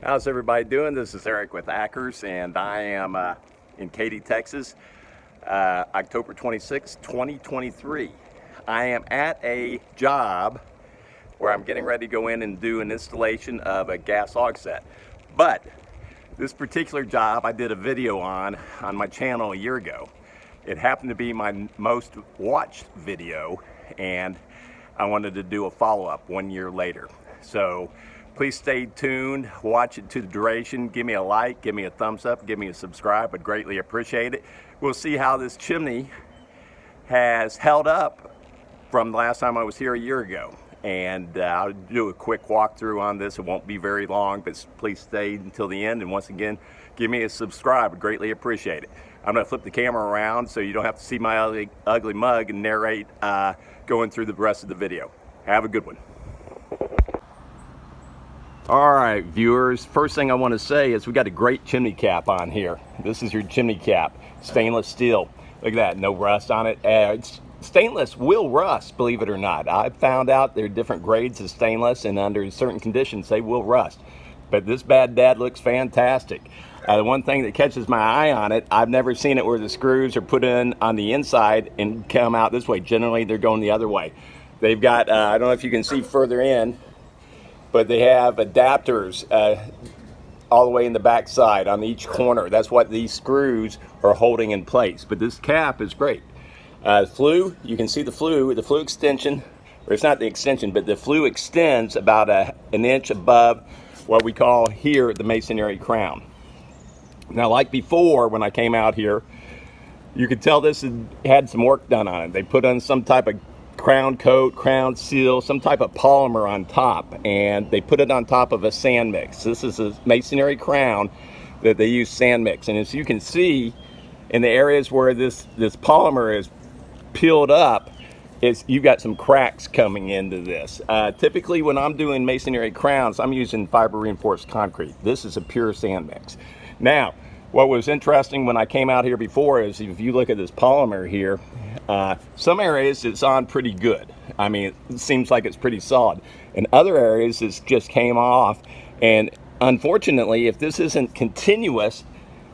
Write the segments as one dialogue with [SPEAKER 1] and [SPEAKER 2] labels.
[SPEAKER 1] How's everybody doing? This is Eric with Ackers, and I am in Katy, Texas, October 26, 2023. I am at a job where I'm getting ready to go in and do an installation of a gas log set. But this particular job I did a video on my channel a year ago. It happened to be my most watched video, and I wanted to do a follow-up 1 year later. So please stay tuned, watch it to the duration, give me a like, give me a thumbs up, give me a subscribe. I'd greatly appreciate it. We'll see how this chimney has held up from the last time I was here a year ago. And I'll do a quick walkthrough on this. It won't be very long, but please stay until the end. And once again, give me a subscribe. I'd greatly appreciate it. I'm going to flip the camera around so you don't have to see my ugly mug and narrate going through the rest of the video. Have a good one. All right, viewers, first thing I want to say is we got a great chimney cap on here. This is your chimney cap, stainless steel. Look at that, no rust on it. Stainless will rust, believe it or not. I've found out there are different grades of stainless, and under certain conditions they will rust. But this bad dad looks fantastic. The one thing that catches my eye on it, I've never seen it where the screws are put in on the inside and come out this way. Generally, they're going the other way. They've got, I don't know if you can see further in, but they have adapters all the way in the back side on each corner. That's what these screws are holding in place. But this cap is great. Flue, you can see the flue extension, or it's not the extension, but the flue extends about an inch above what we call here the masonry crown. Now, like before, when I came out here, you could tell this had some work done on it. They put on some type of crown coat, crown seal, some type of polymer on top, and they put it on top of a sand mix. This is a masonry crown that they use sand mix, and as you can see in the areas where this polymer is peeled up, you've got some cracks coming into this. Typically when I'm doing masonry crowns, I'm using fiber reinforced concrete. This is a pure sand mix. Now, what was interesting when I came out here before is if you look at this polymer here, some areas it's on pretty good. I mean, it seems like it's pretty solid. In other areas, it just came off. And unfortunately, if this isn't continuous,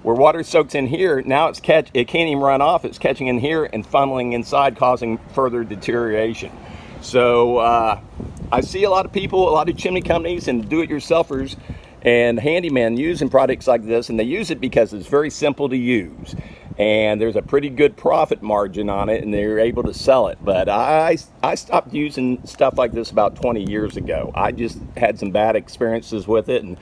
[SPEAKER 1] where water soaks in here, now it can't even run off. It's catching in here and funneling inside, causing further deterioration. So I see a lot of people, a lot of chimney companies and do-it-yourselfers and handyman using products like this, and they use it because it's very simple to use and there's a pretty good profit margin on it, and they're able to sell it. But I stopped using stuff like this about 20 years ago. I just had some bad experiences with it, and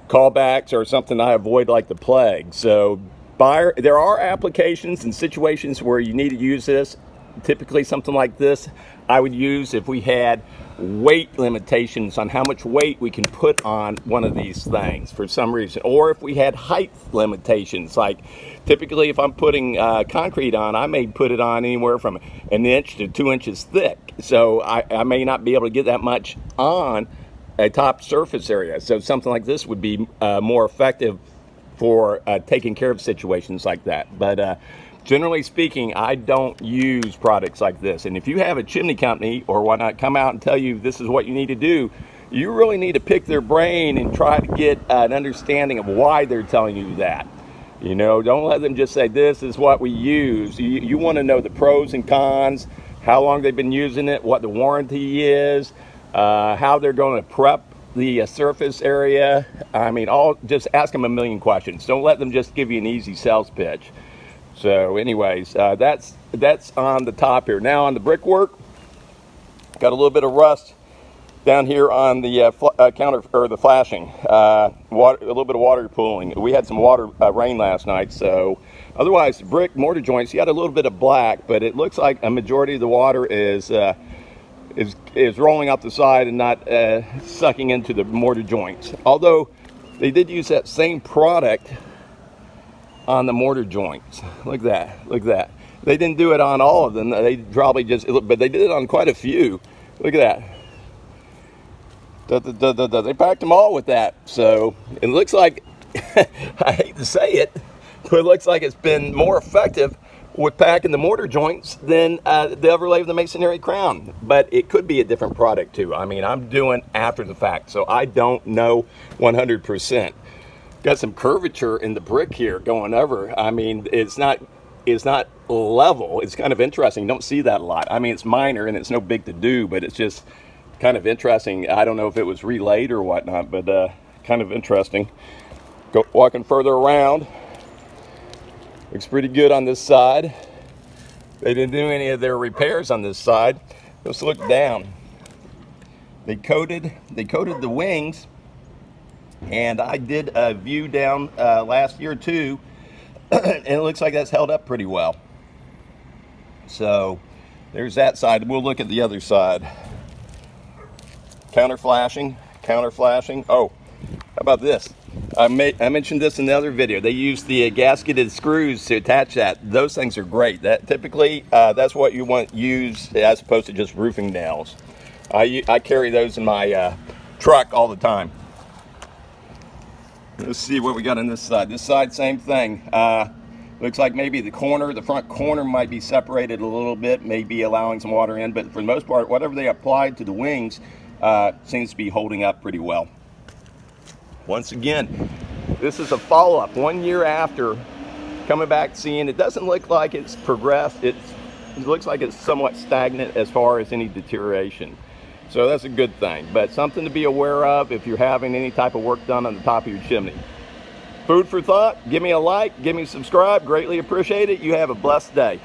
[SPEAKER 1] callbacks are something I avoid like the plague. So there are applications and situations where you need to use this. Typically something like this I would use if we had weight limitations on how much weight we can put on one of these things for some reason, or if we had height limitations. Like typically if I'm putting concrete on, I may put it on anywhere from an inch to 2 inches thick, so I may not be able to get that much on a top surface area. So something like this would be more effective for taking care of situations like that. But generally speaking, I don't use products like this. And if you have a chimney company or whatnot come out and tell you this is what you need to do, you really need to pick their brain and try to get an understanding of why they're telling you that. You know, don't let them just say this is what we use. You want to know the pros and cons, how long they've been using it, what the warranty is, how they're going to prep the surface area. I mean, just ask them a million questions. Don't let them just give you an easy sales pitch. So anyways, that's on the top here. Now on the brickwork, got a little bit of rust down here on the counter, or the flashing. A little bit of water pooling. We had some rain last night, so otherwise the brick mortar joints, you got a little bit of black, but it looks like a majority of the water is rolling up the side and not sucking into the mortar joints. Although they did use that same product on the mortar joints. Look at that. They didn't do it on all of them. They probably but they did it on quite a few. Look at that. They packed them all with that. So it looks like, I hate to say it, but it looks like it's been more effective with packing the mortar joints than the overlay of the masonry crown. But it could be a different product too. I mean, I'm doing after the fact, so I don't know 100%. Got some curvature in the brick here going over. I mean, it's not level. It's kind of interesting. You don't see that a lot. I mean, it's minor and it's no big to do, but it's just kind of interesting. I don't know if it was relayed or whatnot, but kind of interesting. Walking further around. Looks pretty good on this side. They didn't do any of their repairs on this side. Let's look down. They coated the wings, and I did a view down last year too, and it looks like that's held up pretty well. So there's that side. We'll look at the other side. Counter flashing. Oh, how about this? I mentioned this in the other video. They use the gasketed screws to attach that. Those things are great. That typically that's what you want used as opposed to just roofing nails. I carry those in my truck all the time. Let's see what we got on this side. This side, same thing. Looks like maybe the front corner might be separated a little bit, maybe allowing some water in, but for the most part, whatever they applied to the wings seems to be holding up pretty well. Once again, this is a follow-up 1 year after, coming back seeing it doesn't look like it's progressed. It looks like it's somewhat stagnant as far as any deterioration. So that's a good thing, but something to be aware of if you're having any type of work done on the top of your chimney. Food for thought. Give me a like, give me a subscribe, greatly appreciate it. You have a blessed day.